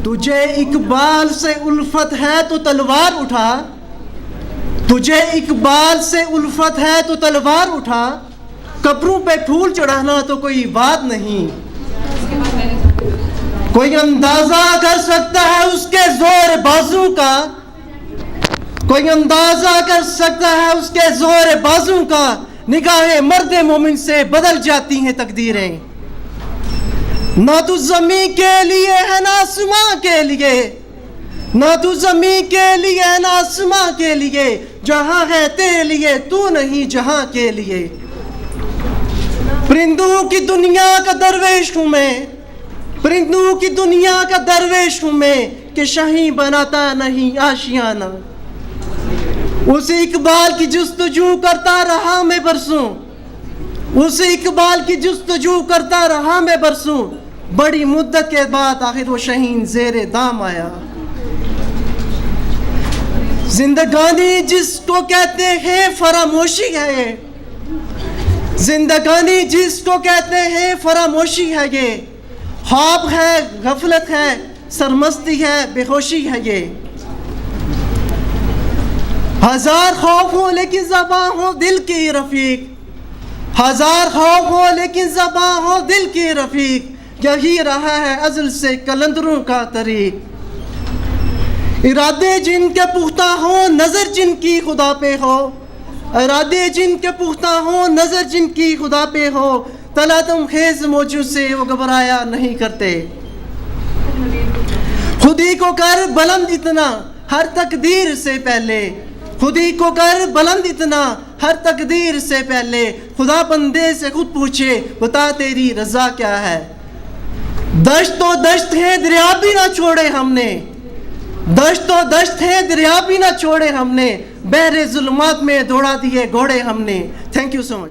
तुझे इकबाल से उल्फत है तो तलवार उठा, तुझे इकबाल से उल्फत है तो तलवार उठा, कब्रों पे फूल चढ़ाना तो कोई बात नहीं। कोई अंदाजा कर सकता है उसके जोर बाजू का, कोई अंदाजा कर सकता है उसके जोर बाजू का। निगाहें मर्दे मोमिन से बदल जाती हैं तकदीरें। ना तू ज़मीं के लिए है ना आसमां के लिए, ना तू ज़मीं के लिए है ना आसमां के लिए, जहां है तेरे लिए तू नहीं जहां के लिए। परिंदों की दुनिया का दरवेश हूँ मैं, परिंदों की दुनिया का दरवेश हूँ मैं, कि शाही बनाता नहीं आशियाना। उस इकबाल की जुस्तजू करता रहा मैं बरसों, उस इकबाल की जुस्तजू करता रहा मैं बरसों। बड़ी मुद्दत के बाद आखिर वो शहीन ज़ेरे दाम आया। जिंदगानी जिसको कहते हैं फरामोशी है, जिंदगानी जिसको कहते हैं फरामोशी है ये। ख्वाब है, गफलत है, सरमस्ती है, बेहोशी है ये। हजार खौफ हो लेकिन ज़बां हो दिल की रफीक, हजार खौफ हो लेकिन ज़बां हो दिल की रफीक। यही रहा है अज़ल से कलंदरों का तरीक। इरादे जिनके पुख्ता हो, नज़र जिनकी खुदा पे हो, इरादे जिनके पुख्ता हो, नज़र जिनकी खुदा पे हो। तला तुम खेज मौजूद से वो घबराया नहीं करते। खुदी को कर बुलंद इतना हर तकदीर से पहले, खुदी को कर बुलंद इतना हर तकदीर से पहले। खुदा बंदे से खुद पूछे बता तेरी रजा क्या है। दश्त तो दश्त है दरिया भी ना छोड़े हमने, दश्त तो दश्त है दरिया भी ना छोड़े हमने। बहरे जुल्मात में दौड़ा दिए घोड़े हमने। Thank you so much.